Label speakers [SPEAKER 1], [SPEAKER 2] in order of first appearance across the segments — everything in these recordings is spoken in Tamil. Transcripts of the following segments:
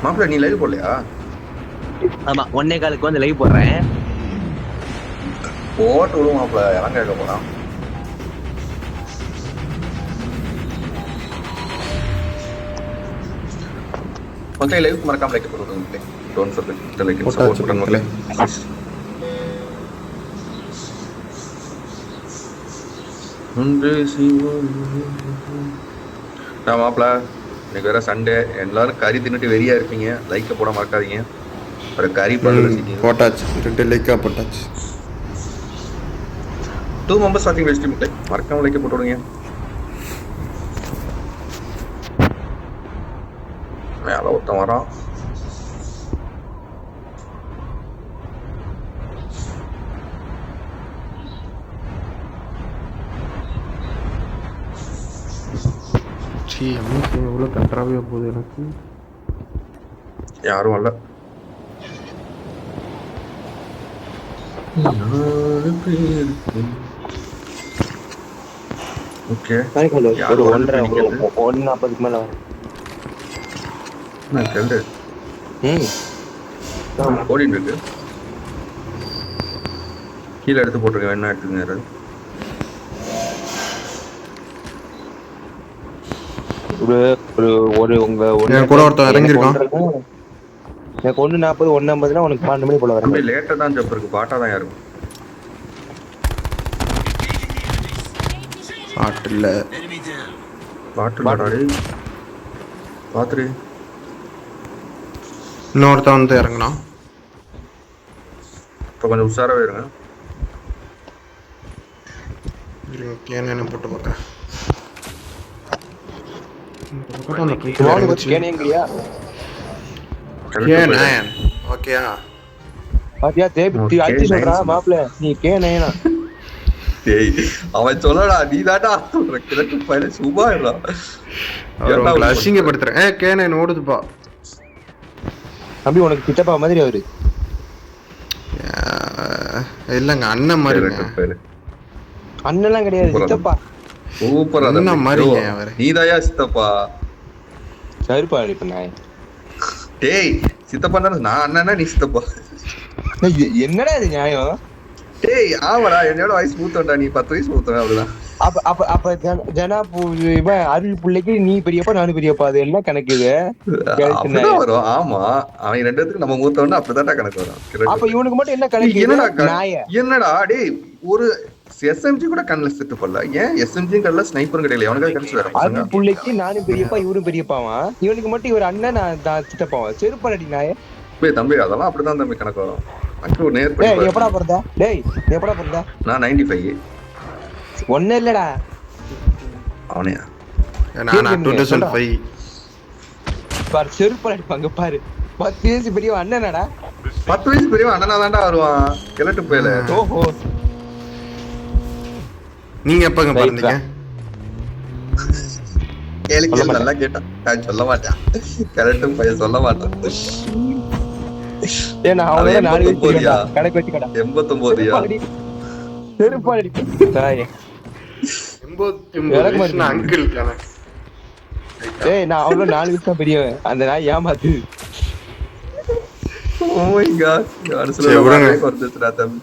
[SPEAKER 1] மாப்பிள்ள நீ லைவ் போடலையா?
[SPEAKER 2] ஆமா 1:15 வந்து லைவ் போடுறேன்.
[SPEAKER 1] போட்டு விடுவோம் மாப்பிள்ள, எவன் கேட்க போறான்? ஓகே, லைவ் மறக்காம லைக் போடுங்க. Don't forget to like and support button மக்களே. மாப்பிள்ள இன்னைக்கு வேற சண்டே, எல்லாரும் கறி தின்னுட்டு வெறியா இருப்பீங்க. லைக்க போட மறக்காதீங்க. ஒரு கறி
[SPEAKER 3] போட்டாச்சு, 2 லைக்கா போட்டாச்சு.
[SPEAKER 1] 2 மெம்பர்ஸ் வாட்சிங் வெஸ்ட் முட்டை மறக்காம லைக்க போட்டு விடுங்க. மேல ஒருத்தன் வரான்.
[SPEAKER 3] எவ்வளவு கன்றாவே போகுது எனக்கு.
[SPEAKER 1] யாரும் அல்ல. ஓகே,
[SPEAKER 2] ஒரு 1:40 மேல
[SPEAKER 1] ஓடிட்டு இருக்கு. கீழே எடுத்து போட்டிருக்க, வேணா எடுத்துங்க.
[SPEAKER 3] கூட ஒருத்தன் இறங்கிருக்கான்.
[SPEAKER 2] எனக்கு 1:40 1:50 உனக்கு 12 மணி போல வரும்.
[SPEAKER 1] லேட்டா தான் ஜப் இருக்கு, பாட்டா தான் இருக்கும்.
[SPEAKER 3] பாட்டில்
[SPEAKER 1] பாத்துரு.
[SPEAKER 3] இன்னொருத்தன் வந்து இறங்கினான்.
[SPEAKER 1] இப்போ கொஞ்சம் உஷாராவே இருங்க.
[SPEAKER 3] கேன் போட்டு பார்க்குறேன்.
[SPEAKER 1] அவன் சொல்லடா, நீ தாட்டா சும்மா
[SPEAKER 3] அசிங்கப்படுத்துறேன். ஓடுதுப்பா
[SPEAKER 2] தம்பி, உனக்கு சித்தப்பா மாதிரி அவரு
[SPEAKER 3] இல்லங்க, அண்ணன் மாதிரி.
[SPEAKER 2] அண்ணெல்லாம் கிடையாது, சித்தப்பா.
[SPEAKER 1] சூப்பரா
[SPEAKER 3] அண்ணன் மாதிரிங்க அவரு.
[SPEAKER 1] நீதாயா சித்தப்பா?
[SPEAKER 2] சரிப்பா இப்ப நான்
[SPEAKER 1] டேய் சித்தப்பா தானே, நான் அண்ணனா நீ சித்தப்பா?
[SPEAKER 2] என்னடா இது நியாயம்?
[SPEAKER 1] டேய் ஆமாடா, என்னோட வயசு மூத்தவன்டா, நீ 10 வயசு மூத்தவன். அப்படிதான்.
[SPEAKER 2] அப்ப ஜனா அருள் பிள்ளைக்கு நீ பெரியப்பா நானும் பெரியப்பா, அது எல்லாம் கணக்கு இது
[SPEAKER 1] வரும். ஆமா, அவன் 2 பேருக்கு நம்ம மூத்தவன் அப்படிதான் கணக்கு வரும்.
[SPEAKER 2] அப்ப இவனுக்கு மட்டும் என்ன கணக்கு?
[SPEAKER 1] என்னடா டேய், ஒரு எஸ்எம்ஜி கூட கண்ணுல செத்து போடல. ஏன் எஸ்எம்ஜி கண்ணுல ஸ்னைப்பரும் கிடையாது? அவனுக்கு கிடைச்சு வர
[SPEAKER 2] அருள் பிள்ளைக்கு நானும் பெரியப்பா இவரும் பெரியப்பாவா, இவனுக்கு மட்டும் இவர் அண்ணன் நான் சித்தப்பாவா? செருப்படி நாய
[SPEAKER 1] தம்பி, அதெல்லாம் அப்படிதான் தம்பி கணக்கு வரும்.
[SPEAKER 2] எப்படா பிறந்த? டேய் எப்படா பிறந்த?
[SPEAKER 1] நான் 95.
[SPEAKER 2] ஒண்ணு இல்லடா,
[SPEAKER 1] அவனையா?
[SPEAKER 3] நான் 2005.
[SPEAKER 2] பாரு செருப்பு அடிப்பாங்க பாரு. 10 வயசு பெரிய அண்ணனடா.
[SPEAKER 1] 10 வயசு பெரிய அண்ணனா தான்டா வருவான். கிளட்டு போயல.
[SPEAKER 2] ஓஹோ,
[SPEAKER 3] நீங்க எப்பங்க பிறந்தீங்க?
[SPEAKER 1] கேளுங்க, நல்லா கேட்டா. நான் சொல்ல மாட்டேன். கிளட்டும் பையன் சொல்ல மாட்டேன்.
[SPEAKER 2] ஏன்னா அவனே 4 வயசு கணக்கு வச்சு கடா.
[SPEAKER 1] 89யா?
[SPEAKER 2] செருப்பாடி தாயே.
[SPEAKER 3] 89 அங்கிள் தானே.
[SPEAKER 2] டேய் நான் அவளோ 4 வயசு தான் பெரியவன். அந்த நாய் ஏமாத்து.
[SPEAKER 1] ஓ மை காட், யாருல வரதுடா தம்பி.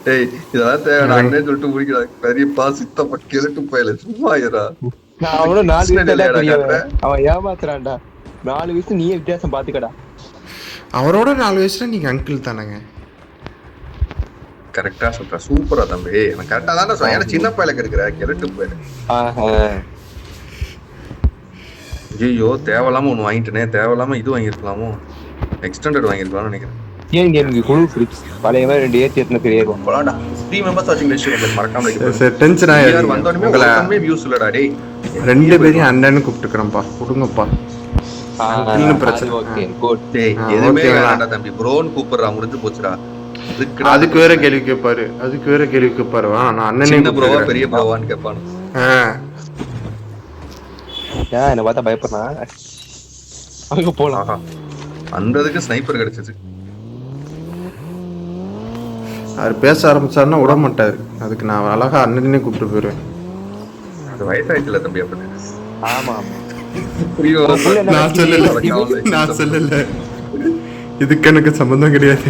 [SPEAKER 1] டேய் இதெல்லாம் தேவை அண்ணே சொல்லிட்டு முடிக்கடா. பெரியப்பா சித்தப்பா கிளட்டு போயல, சும்மா இருடா.
[SPEAKER 2] நான் அவளோ 4 வயசு தான் பெரியவன். அவன் ஏமாத்துறான்டா. 4 வயசு நீயே வித்தியாசம் பாத்துக்கடா.
[SPEAKER 3] அவரோட 4 வயசுல நீங்க அங்கிள் தானங்க?
[SPEAKER 1] கரெக்டா சொல்ற, சூப்பரா தம்பி. நான் கரெக்டா தான் சொல்றேன். ஏன்னா சின்ன பையலுக்கு இருக்கிற கிளட்டு போயல. ஐயோ, தேவையில்லாம ஒண்ணு வாங்கிட்டேனே. தேவையில்லாம இது வாங்கிருக்கலாமோ, எக்ஸ்டெண்டட் வாங்கிருக்கலாம்னு நினைக்கிறேன்.
[SPEAKER 2] ஏன் கேமுக்கு குழு ஃப்ரிட்ஜ் பழைய மாதிரி 2 ஏத்தி எத்தனை தெரியாது.
[SPEAKER 1] போலாடா. 3 மெம்பர்ஸ் வாட்சிங் வெஸ்ட் மறக்காம லைக்
[SPEAKER 3] சார். டென்ஷன் ஆயிடுச்சு.
[SPEAKER 1] வந்தோனே உங்களே வியூஸ் இல்லடா டேய்.
[SPEAKER 3] 2 பேரையும் அண்ணன்னு கூப்பிட்டுக்கறேன்ப்பா. கொடுங்கப்பா. இன்னும் பிரச்சனை.
[SPEAKER 2] Okay good.
[SPEAKER 1] டேய் எதுமே வேண்டாம்டா தம்பி. ப்ரோன் கூப்பிடுறா, முடிஞ்சு போச்சுடா.
[SPEAKER 3] அதுக்கு வேற கேள்வி கேட்பாரு. நான் அண்ணனே
[SPEAKER 1] ப்ரோவா பெரிய ப்ரோவான்னு கேட்பானு.
[SPEAKER 2] என்ன பார்த்தா பயப்படுறான். அங்க போலாம்.
[SPEAKER 1] அந்ததுக்கு ஸ்னைப்பர் கிடைச்சிச்சு.
[SPEAKER 3] அவர் பேச ஆரம்பிச்சாருன்னா விட மாட்டாரு. அதுக்கு நான் அழகா அண்ணனே கூப்பிட்டு போயிருவேன்.
[SPEAKER 1] அது வயசாயிடுச்சுல தம்பி. அப்படி
[SPEAKER 2] ஆமா ஆமா.
[SPEAKER 1] ஐயோ,
[SPEAKER 2] புள்ள என்ன
[SPEAKER 3] நான் சொல்லல நான் சொல்லல, இதுக்கு எனக்கு சம்பந்தம் கிடையாது.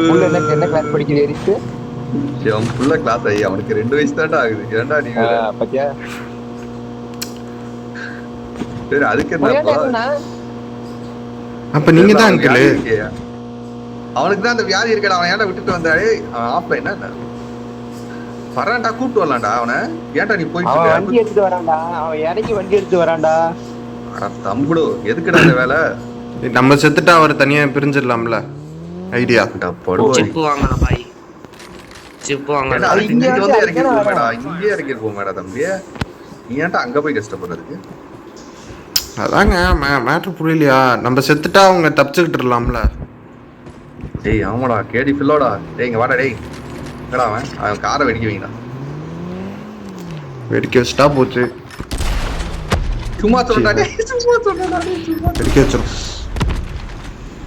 [SPEAKER 2] புள்ள என்ன கிளாஸ் படிக்குது எரித்து?
[SPEAKER 1] அவன் புள்ள கிளாஸ் ஆகி அவனுக்கு 2 வயசு தான்டா ஆகுது. ஏன்டா நீ வேற?
[SPEAKER 2] பத்தியா
[SPEAKER 1] சரி அதுக்கு என்னப்பா?
[SPEAKER 3] அப்ப நீங்க தான் அங்கிள்.
[SPEAKER 1] அவனுக்கு தான் அந்த வியாதி இருக்கடா. அவன் ஏன்டா விட்டுட்டு வந்தாடே? அவன் ஆப்ப என்ன வரான்டா, கூப்பிட்டு வரலாம்டா அவனை. ஏன்டா நீ போயிட்டு இருக்க?
[SPEAKER 2] வண்டி எடுத்து வரான்டா, அவன் இறங்கி வண்டி எடுத்து வரான்டா.
[SPEAKER 1] தம்புடு எதுக்குடா அந்த வேலை?
[SPEAKER 3] நம்ம செத்துட்டா அவரை தனியா பிரிஞ்சிடலாம்ல, ஐடியா.
[SPEAKER 4] சிப்பு வாங்கலாம் பாய், சிப்பு வாங்கலாம்.
[SPEAKER 1] இங்கே வந்து இறக்கிருப்போமேடா, இங்கே இறக்கிருப்போமேடா தம்பி. நீ ஏன்டா அங்க போய் கஷ்டப்படுறதுக்கு?
[SPEAKER 3] அதாங்க மேட்ரு புரியலையா? நம்ம செத்துட்டா அவங்க தப்பிச்சுக்கிட்டுலாம்ல.
[SPEAKER 1] டேய் ஆமாடா, கேடி ஃபில்லோடா. டேய் இங்க வாடா. டேய் என்னடா அவன் காரை வெடிக்க வைங்கடா.
[SPEAKER 3] வெடிக்க வச்சுட்டா போச்சு.
[SPEAKER 1] சும்மா சொல்றா டேய், சும்மா சொல்றா டேய், சும்மா
[SPEAKER 3] வெடிக்க வச்சிரும்.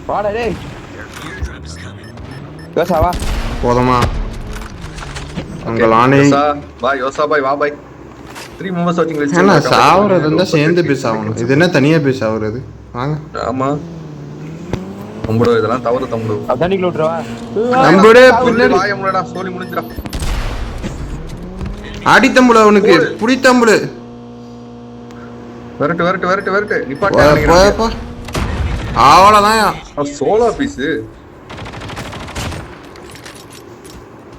[SPEAKER 2] வாடா டேய். யோசா வா.
[SPEAKER 3] போதுமா? உங்கள் ஆணை.
[SPEAKER 1] யோசா பாய் வா பாய். 3 members watching list.
[SPEAKER 3] ஏன்னா சாவுறது இருந்தா சேர்ந்து பேச ஆகணும். இது என்ன தனியா பேச ஆகுறது? வாங்க.
[SPEAKER 1] ஆமா தம்புடோ, இதெல்லாம் தவறு தம்புடோ.
[SPEAKER 2] தண்ணிக்குள்ள விட்டுறவா?
[SPEAKER 3] தம்புடே பின்னாடி
[SPEAKER 1] வாய முடடா, சோலி முடிஞ்சிரா.
[SPEAKER 3] ஆடி தம்புடா, அவனுக்கு புடி தம்புடு.
[SPEAKER 1] வரட்டு நிப்பாட்ட.
[SPEAKER 3] போ அவ்வளவுதான்.
[SPEAKER 1] சோலா பீஸ்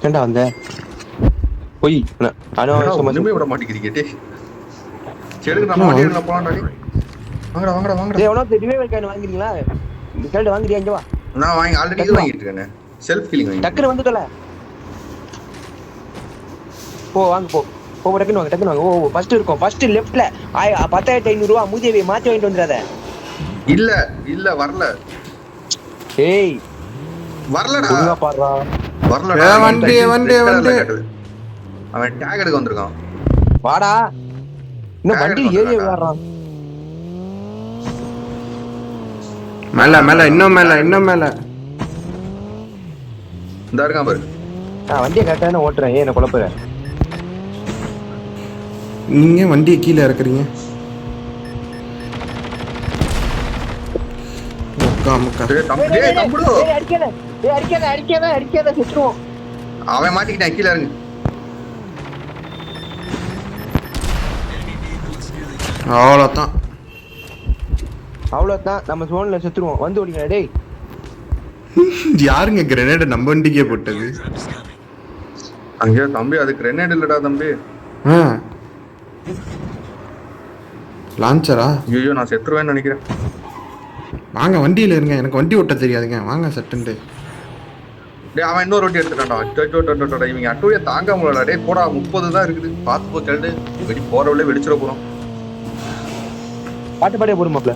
[SPEAKER 2] ஏண்டா வந்த? போய்
[SPEAKER 1] ஒண்ணுமே விட மாட்டேங்கிறீங்க. டேய் செடுக்கு நம்ம மாட்டிடல போலாம்டா. வாங்கடா.
[SPEAKER 2] டேய் எவனோ ரிவைவல் காயின் வாங்குறீங்களா? இந்த கேல்ட் வாங்குறியா? இங்க வா.
[SPEAKER 1] நான் வாங்கி ஆல்ரெடி இது வாங்கிட்டு இருக்கேன். செல்ஃப் ஹீலிங் வாங்கி.
[SPEAKER 2] டக்குனு வந்துட்டல. போ வாங்க போ. டக்குனு வாங்க. ஓ ஃபர்ஸ்ட் இருக்கும். ஃபர்ஸ்ட் லெஃப்ட்ல 10500 ரூபாய் மூதேவி மாத்தி வாங்கிட்டு வந்துறாத. இல்ல வரல. ஏய்
[SPEAKER 1] வரலடா.
[SPEAKER 2] ஒழுங்கா பாறா.
[SPEAKER 1] வரலடா.
[SPEAKER 3] வண்டி
[SPEAKER 1] அவன் டாக் எடுக்க வந்திருக்கான்.
[SPEAKER 2] வாடா. இன்னும் வண்டி ஏறி வர்றான்.
[SPEAKER 3] மேல இன்னும் மேல
[SPEAKER 1] இந்த இருக்கான் பாரு.
[SPEAKER 2] நான் வண்டியை கரெக்டான ஓட்டுறேன். என்ன குழப்பற?
[SPEAKER 3] நீங்க வண்டியை கீழே இறக்குறீங்க.
[SPEAKER 1] அவன் மாட்டிக்கிட்டான். கீழே இறங்கு.
[SPEAKER 2] அவ்வளவுதான். நம்ம ஜோன்ல செத்துருவோம். வந்து ஓடிங்க டேய்.
[SPEAKER 3] யாருங்க கிரனேட் நம்ம வண்டிக்கே போட்டது?
[SPEAKER 1] அங்க தம்பி, அது கிரனேட் இல்லடா தம்பி.
[SPEAKER 3] லான்ச்சரா?
[SPEAKER 1] ஐயோ நான் செத்துருவேன்னு நினைக்கிறேன்.
[SPEAKER 3] வாங்க வண்டியில இருங்க, எனக்கு வண்டி ஓட்ட தெரியாதுங்க. வாங்க சட்டுண்டு.
[SPEAKER 1] டேய் அவன் இன்னொரு வண்டி எடுத்துட்டான்டா. இவங்க அட்டூழிய தாங்க முடியலடா. டேய் போடா, 30 தான் இருக்குது. பார்த்து போ கேளு. வெடி போறவளே வெடிச்சிட போறோம்.
[SPEAKER 2] பாட்டே போடுமாப்ல.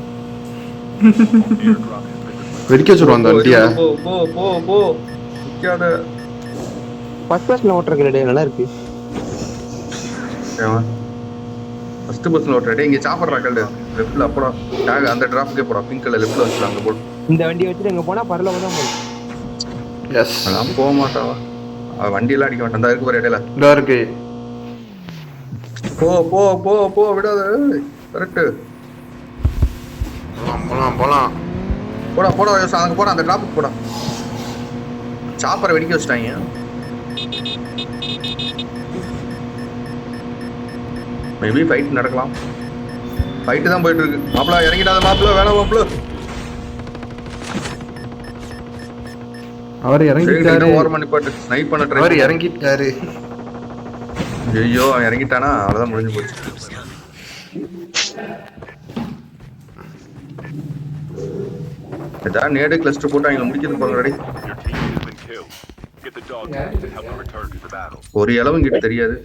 [SPEAKER 3] வெடிக்க வச்சிருவோம் அந்த வண்டியை.
[SPEAKER 1] போ நிக்காத.
[SPEAKER 2] ஃபர்ஸ்ட் பஸ்ல ஓட்டுறதுல டேய் நல்லா இருக்கு.
[SPEAKER 1] ஃபர்ஸ்ட் பஸ்ல ஓட்டுறடே. இங்க சாப்பிடுறா கல்லு. லெஃப்ட்ல அப்படா டாக் அந்த டிராப்க்கே போடா. பிங்க் கலர் லெஃப்ட்ல வச்சுலாம் அங்க போடு.
[SPEAKER 2] இந்த வண்டியை வச்சுட்டு எங்க போனா பரலோகம் தான் போகும்.
[SPEAKER 3] எஸ்.
[SPEAKER 1] நான் போக மாட்டாவா? வண்டி எல்லாம் அடிக்க மாட்டான். இருக்கு பாரு இடையில.
[SPEAKER 3] இதோ இருக்கு.
[SPEAKER 1] போ விடாத. கரெக்ட்.
[SPEAKER 3] போலாம்.
[SPEAKER 1] போடா அங்க போடா. அந்த டிராப்புக்கு போடா. சாப்பரை வெடிக்க வச்சுட்டாங்க. மேபி ஃபைட் நடக்கலாம். ஃபைட் தான் போயிட்டு இருக்கு. மாப்ள இறங்கிடாத மாப்ள. வேணாம் மாப்ள.
[SPEAKER 3] அவர் இறங்கிட்டாரு.
[SPEAKER 1] ஓரமா நிப்பாட்டு. ஸ்னைப் பண்ண ட்ரை.
[SPEAKER 3] அவர் இறங்கிட்டாரு.
[SPEAKER 1] ஐயோ அவன் இறங்கிட்டானா? அவ்வளவுதான் முடிஞ்சு போச்சு. ஏதா நேடு கிளஸ்டர் போட்டு அவங்க முடிக்கிறது போங்க. ரெடி. ஒரு இளவும் கிட்ட தெரியாது.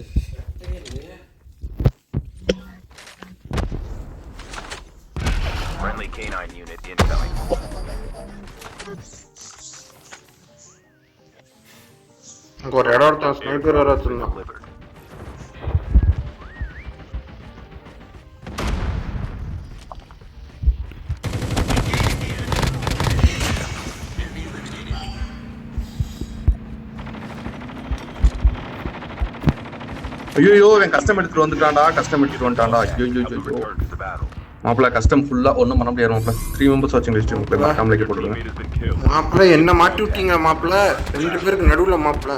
[SPEAKER 3] அங்க ஒரு இடம் ஒருத்தன் ஸ்னைப்பர் வர வச்சிருந்தான்.
[SPEAKER 1] ஐயோ இவன் கஸ்டம் எடுத்துட்டு வந்துட்டான்டா ஐயோ மாப்பிள்ள கஸ்டம் ஃபுல்லா ஒண்ணும் பண்ண முடியாது மாப்பிள்ள 3 மெம்பர்ஸ் வாட்சிங் லிஸ்ட் மாப்பிள்ள மறக்காம லைக் போடுங்க
[SPEAKER 3] மாப்பிள்ள என்ன மாட்டி விட்டீங்க மாப்பிள்ள 2 பேருக்கு நடுவுல மாப்பிள்ள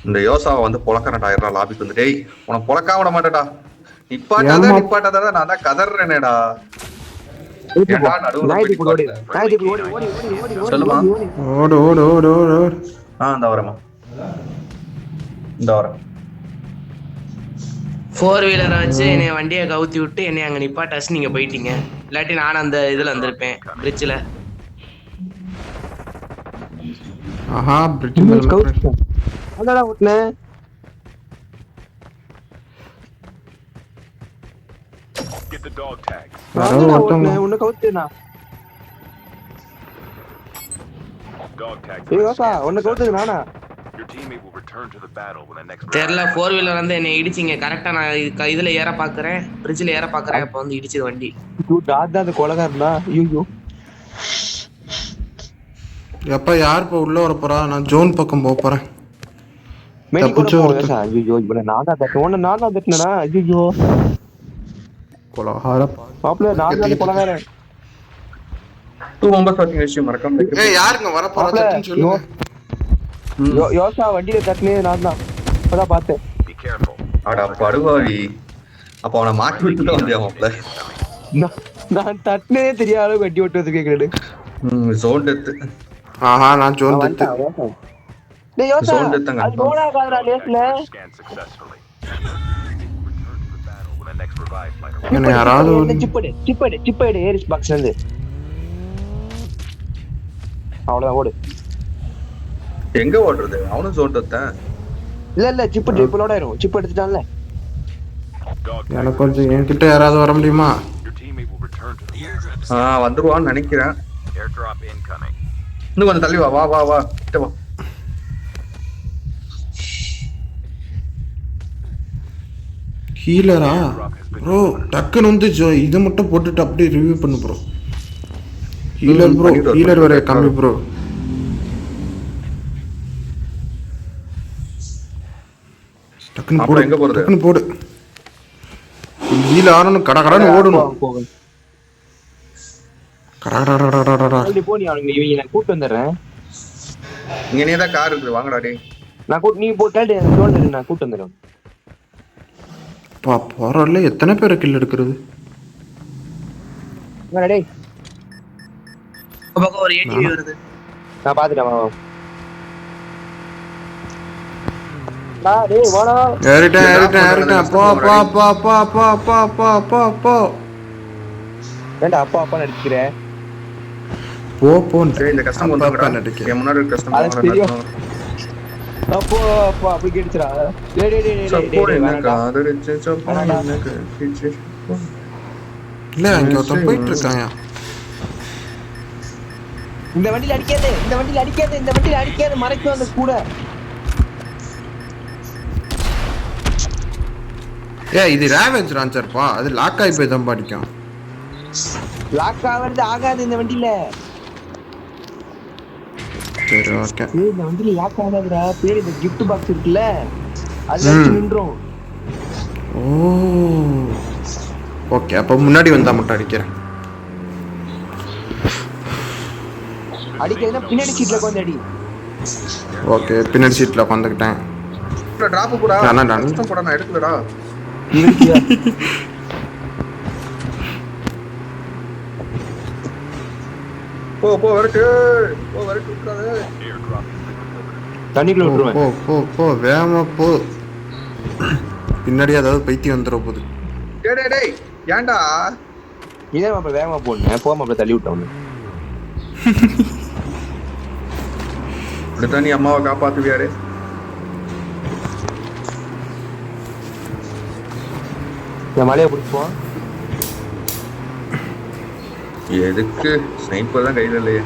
[SPEAKER 1] இந்த யோசாவை வந்து பொளக்கறடா ஆயிரம் லாபிக்கு வந்து டேய் உனக்கு பொளக்க விட மாட்டேடா நிப்பாட்டாத நான் தான் கதறேனேடா ஏடா நடுவுல சொல்லுமா
[SPEAKER 3] ஓடு ஓடு ஓடு ஓடு ஓடு
[SPEAKER 1] இந்த வரமா இந்த வர
[SPEAKER 4] 4 வீலரை வச்சு என்னை வண்டியை கவுத்தி விட்டு என்னை அங்க நிப்பாட்டாச்சு நீங்க போயிட்டீங்க. இல்லாட்டி நான் அந்த இதுல வந்திருப்பேன் பிரிட்ஜ்ல.
[SPEAKER 3] ஆஹா பிரிட்ஜ் மேல
[SPEAKER 2] அடடா ஓட்னே
[SPEAKER 5] Get the dog tag.
[SPEAKER 2] உன்னை கவுத்துனா
[SPEAKER 5] Dog tag.
[SPEAKER 2] ஏய் யோசா உன்னை கவுத்துது நானா
[SPEAKER 5] Your teammate will return to the battle when the next.
[SPEAKER 4] தெரியல 4 வீலர் வந்து என்னை இடிச்சிங்க. கரெக்டா நான் இதுல ஏற பாக்குறேன், பிரிட்ஜ்ல ஏற பாக்குறேன். அப்ப வந்து இடிச்சது வண்டி.
[SPEAKER 2] டாட் அந்த கொலகாரனா ஐயோ
[SPEAKER 3] எப்ப யார் இப்ப உள்ள வர போறா? நான் ஜோன் பக்கம் போக போறேன்.
[SPEAKER 2] மெடிக்கல் போறேன் ஐயோ இவனை நான் தான் தட்டினேனா ஐயோ
[SPEAKER 3] கொலகார
[SPEAKER 2] மாப்ள நான் தான் கொலகாரன்
[SPEAKER 1] 2 மெம்பர்ஸ் வாட்சிங் லிஸ்ட் மறக்காம
[SPEAKER 3] ஏய் யாருங்க வர போறா சட்டுன்னு சொல்லுங்க.
[SPEAKER 2] யோசா வண்டியில தட்டினே நான் தான் அதான் பார்த்தேன்.
[SPEAKER 5] Be careful.
[SPEAKER 1] அட படுவாவி அப்ப அவனை மாட்டி விட்டு தான் வந்தியா மாப்ள
[SPEAKER 2] நான் தட்டினே தெரியாத அளவுக்கு வண்டி ஓட்டு வந்து கேக்குறது.
[SPEAKER 1] ஜோன் டெத்
[SPEAKER 3] ஆஹா நான் ஜோன் டெத்
[SPEAKER 2] டேய் யோசா
[SPEAKER 1] Zone death தாங்க.
[SPEAKER 2] அது போடா காதரா லேஸ்ல
[SPEAKER 5] Scan successfully. Return to the battle when the next revive flight arrives.
[SPEAKER 3] என்ன யாராவது
[SPEAKER 2] சிப்பேடு ஏரிஸ் பாக்ஸ்ல இருந்து அவ்வளவுதான் ஓடு.
[SPEAKER 1] எங்க ஓடுறது அவனும் ஜோன் டெத்தான்
[SPEAKER 2] இல்ல சிப்போட ஆயிரும். சிப் எடுத்துட்டான்ல
[SPEAKER 5] Dog tag.
[SPEAKER 3] எனக்கு கொஞ்சம் என்கிட்ட யாராவது வர முடியுமா?
[SPEAKER 5] Your teammate will return to the battle.
[SPEAKER 1] வந்துருவான்னு நினைக்கிறேன்.
[SPEAKER 5] Airdrop incoming.
[SPEAKER 1] இன்னும் கொஞ்சம் தள்ளி வா கிட்ட வா
[SPEAKER 3] ஹீலரா ப்ரோ டக்குன்னு வந்து இதை மட்டும் போட்டுட்டு அப்படியே ரிவ்யூ பண்ணு ப்ரோ. ஹீலர் ப்ரோ ஹீலர் வர கம்மி ப்ரோ. டக்குன்னு போடு
[SPEAKER 1] எங்க போறது?
[SPEAKER 3] டக்குன்னு போடு. ஹீல் ஆறணும் கடகடன்னு ஓடணும். கடகடடடடடடா
[SPEAKER 2] போ நீ அவங்க இவங்க நான் கூட்டி வந்துடுறேன்.
[SPEAKER 1] இங்க நீ தான் கார் இருக்குது வாங்கடா டேய்
[SPEAKER 2] நீ போட்டாலே ஜோன் நான் கூட்டி வந்துடுறேன்.
[SPEAKER 3] போறல எத்தனை பேரை கில் எடுக்கிறது?
[SPEAKER 2] டேய்
[SPEAKER 4] பக்கம் ஒரு ஏடிவி வருது.
[SPEAKER 2] நான் பாத்துட்டேன். டேய் வாடா
[SPEAKER 3] ஏறிட்டேன் போ
[SPEAKER 2] ஏண்டா அப்பா நடிக்கிறேன்.
[SPEAKER 3] போ
[SPEAKER 1] சரி இந்த கஸ்டம்
[SPEAKER 3] அப்பா
[SPEAKER 1] வந்து
[SPEAKER 3] நடிக்கிறேன்.
[SPEAKER 1] என் முன்னாடி கஸ்டம்
[SPEAKER 2] அது தெரியும். அப்போ அப்படி கேட்றா.
[SPEAKER 1] சப்போர்ட் என்ன காதரிச்சு சப்போர்ட் என்ன கிச்சு
[SPEAKER 3] இல்ல அங்க ஒருத்தன் போயிட்டு இருக்காயா.
[SPEAKER 2] இந்த வண்டியில அடிக்காதே மறைக்கும் அந்த கூட.
[SPEAKER 3] இது ரேவேஜ் லான்ச்சர்ப்பா. அது லாக் ஆகி போய் தான் அடிக்கும்.
[SPEAKER 2] லாக் ஆகாது இந்த வண்டியில.
[SPEAKER 3] சரி ஓகே.
[SPEAKER 2] இந்த வண்டியில லாக் ஆகாதுடா. பேர் இந்த கிஃப்ட் பாக்ஸ் இருக்குல்ல அது வச்சு நின்றோம்.
[SPEAKER 3] ஓகே அப்ப முன்னாடி வந்தா மட்டும் அடிக்கிறேன்.
[SPEAKER 2] அடிக்கிறதுனா பின்னாடி சீட்ல உட்கார்ந்து அடி.
[SPEAKER 3] ஓகே பின்னாடி சீட்ல உட்கார்ந்துட்டேன்.
[SPEAKER 1] டிராப் போடா கஸ்டம் போடா நான் எடுக்கலடா. போ வரட்டு விட்டுறாத.
[SPEAKER 2] தண்ணிக்குள்ள விட்டுருவேன்.
[SPEAKER 3] போ வேகமா போ. பின்னாடி ஏதாவது பைத்தியம் வந்துட போகுது.
[SPEAKER 1] டேய் ஏன்டா
[SPEAKER 2] இதே மாப்பிள்ள வேகமா போடணும். போக மாப்பிள்ள தள்ளி விட்டவனு.
[SPEAKER 1] இப்படித்தான் நீ அம்மாவை காப்பாத்துவியாரு.
[SPEAKER 2] இந்த மலையை பிடிச்சுவான்.
[SPEAKER 1] எதுக்கு ஸ்னைப்பர் தான் கையில இல்லையே.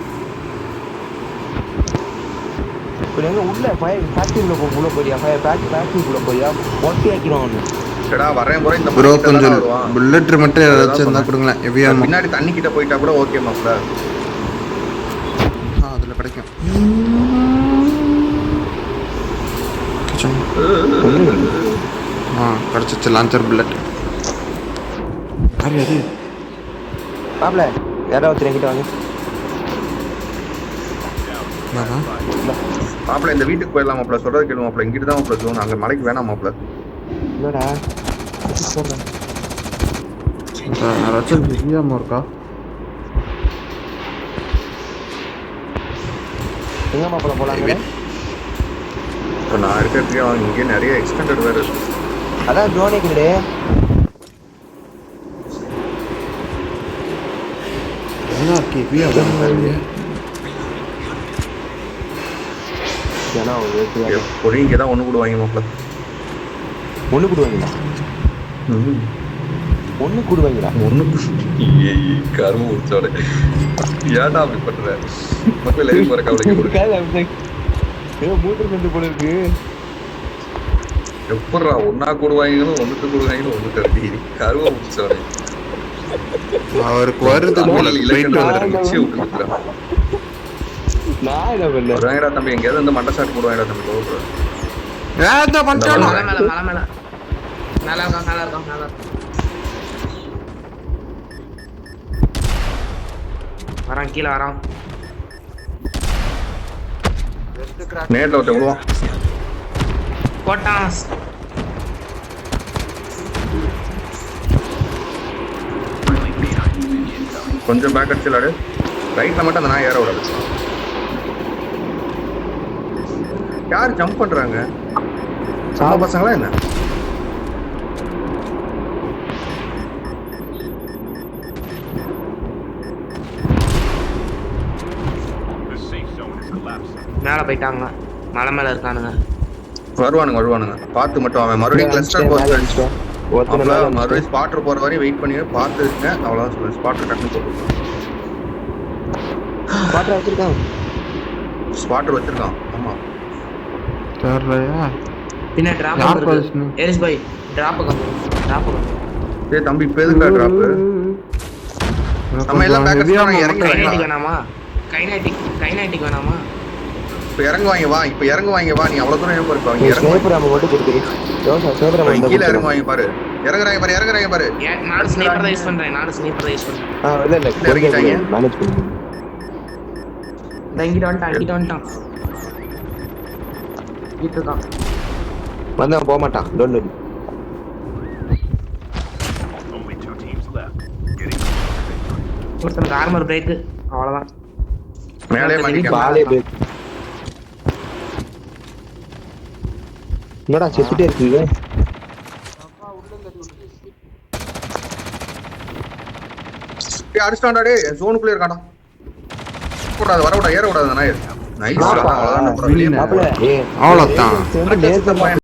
[SPEAKER 2] இப்போ எங்க உள்ள ஃபேக்டரிக்குள்ள போறியா? ஃபேக்டரிக்குள்ள போறியா? ஒட்டி ஆக்கிடுவான் அவனு.
[SPEAKER 1] டா வரேன் போறேன் இந்த
[SPEAKER 3] ப்ரோ கொஞ்சம் புல்லட் மட்டும் ஏதாச்சும் இருந்தா கொடுங்களேன். ஹெவியா
[SPEAKER 1] பின்னாடி தண்ணி கிட்ட போயிட்டா கூட ஓகே மாப்ள.
[SPEAKER 3] அதுல கிடைக்கும். கிடச்சிச்சு லான்ச்சர் புல்லட். யார் அது?
[SPEAKER 2] மாப்பிள யாராவது ஒருத்தர் என்கிட்ட வாங்க.
[SPEAKER 3] நானா?
[SPEAKER 1] மாப்பிள்ள இந்த வீட்டுக்கு போயிடலாம் மாப்பிள்ள, சொல்றது கேளு மாப்பிள்ள, இங்கிட்டு தான் மாப்பிள்ள ஜோன், அங்க மலைக்கு வேணாம் மாப்பிள்ள.
[SPEAKER 2] என்னடா
[SPEAKER 3] யாராச்சும் பிஸியாம இருக்கா?
[SPEAKER 2] எங்க மாப்பிள போலாங்க?
[SPEAKER 1] இப்போ நான் இருக்கிறதுக்கே அவங்க இங்கே நிறைய எக்ஸ்டெண்டட் வேறு இருக்கு.
[SPEAKER 2] அதான் ஜோனே கிடையாது.
[SPEAKER 3] என்ன கேபியா பண்ணுறாங்க?
[SPEAKER 2] ஏன்னா
[SPEAKER 1] ஒரு இங்கே தான் ஒன்று கூட வாங்கி மாப்பிள்ள.
[SPEAKER 2] ஒண்ணு கூடுவாங்களா? ஒண்ணு கூடுவாங்களா?
[SPEAKER 1] ஒன்று கரும்பு முடிச்சோட ஏன்டா அப்படி பண்ற? மக்கள் லைவ் போற கவலைக்கு கொடுக்க
[SPEAKER 2] ஏதோ மூட்டர் சென்று போல இருக்கு.
[SPEAKER 1] எப்படா ஒன்னா கூடுவாங்களும் ஒன்றுக்கு கூடுவாங்களும் ஒன்று கருதி கருவை முடிச்சோட
[SPEAKER 3] அவருக்கு வருது போல போயிட்டு வந்துடுங்க.
[SPEAKER 2] நான் என்ன பண்ணேன்?
[SPEAKER 1] வருவாங்கடா தம்பி, எங்கேயாவது வந்து மண்டை சாட்டு போடுவாங்கடா தம்பி.
[SPEAKER 3] பண்ணிட்டானோ?
[SPEAKER 4] மலை மேல மலை மேல மேல இருக்கான் மேல இருக்கான் மேல இருக்கான். வரான் கீழே வரான்.
[SPEAKER 1] நேரில் ஒருத்த விடுவான்.
[SPEAKER 4] போட்டான்.
[SPEAKER 1] கொஞ்சம் பேக் அடிச்சு விளாடு. ரைட்ல மட்டும் அந்த நாய் ஏற விடாது. யார் ஜம்ப் பண்றாங்க? சாம பசங்களா என்ன?
[SPEAKER 5] The safe zone is collapsing.
[SPEAKER 4] மேல போயிட்டாங்க. மலை மேல இருக்கானுங்க.
[SPEAKER 1] வருவானுங்க பார்த்து மட்டும். அவன் மறுபடியும் கிளஸ்டர் போஸ்ட் அடிச்சிட்டோம். மறுபடியும் ஸ்பாட்டர் போற வரையும் வெயிட் பண்ணி பார்த்து இருக்கேன். அவ்வளவுதான் சொல்லுவேன். ஸ்பாட்டர் டக்குன்னு போட்டுருக்கான்.
[SPEAKER 2] பாட்டா வச்சிருக்கான்.
[SPEAKER 1] ஸ்பாட்டர் வச்சிருக்கான். ஆமா
[SPEAKER 3] தெரியலையா?
[SPEAKER 4] பின்ன டிராப்
[SPEAKER 3] யார்
[SPEAKER 4] இருக்கு.
[SPEAKER 3] பேசுனது?
[SPEAKER 4] ஏரிஸ் பாய் டிராப் டிராப்.
[SPEAKER 1] ஏய் தம்பி இப்ப எதுக்குடா டிராப்? நம்ம எல்லாம் பேக்கப் பண்ணி இறங்கி
[SPEAKER 4] கைனெட்டிக் வேணாமா? கைனெட்டிக் வேணாமா?
[SPEAKER 1] இப்ப இறங்குவாங்க வா. இப்ப இறங்குவாங்க வா. நீ அவ்வளவு தூரம் ஏன் பாரு. அவங்க
[SPEAKER 2] ஸ்னைப்பர்
[SPEAKER 1] இறங்குவாங்க.
[SPEAKER 2] நம்ம மட்டும் கொடுத்துரு. யோசா ஸ்னைப்பர் நம்ம
[SPEAKER 1] கீழ இறங்குவாங்க பாரு. இறங்குறாங்க பாரு.
[SPEAKER 4] நான் ஸ்னைப்பர் தான் யூஸ் பண்றேன்.
[SPEAKER 2] இல்ல
[SPEAKER 1] இறங்கிட்டாங்க.
[SPEAKER 2] மேனேஜ் பண்ணு.
[SPEAKER 4] இங்கிட்ட வந்துட்டான். வீட்டு தான்
[SPEAKER 2] வந்தா போக மாட்டான். Don't worry.
[SPEAKER 5] Only 2 teams left. Getting close to victory.
[SPEAKER 4] ஒருத்தனுக்கு ஆர்மர் பிரேக். அவ்வளவுதான்.
[SPEAKER 1] மேலே மாட்டிக்கலாம்.
[SPEAKER 2] பாலே பிரேக். என்னடா செத்துட்டே இருக்கீங்க?
[SPEAKER 1] அடிச்சான்டா டேய். ஜோனுக்குள்ள இருக்கான்டா. வரக்கூடாது ஏற கூடாது நாய். நைஸ்.
[SPEAKER 2] மாப்பிள
[SPEAKER 3] அவ்வளோதான்.
[SPEAKER 2] வந்து லேசர்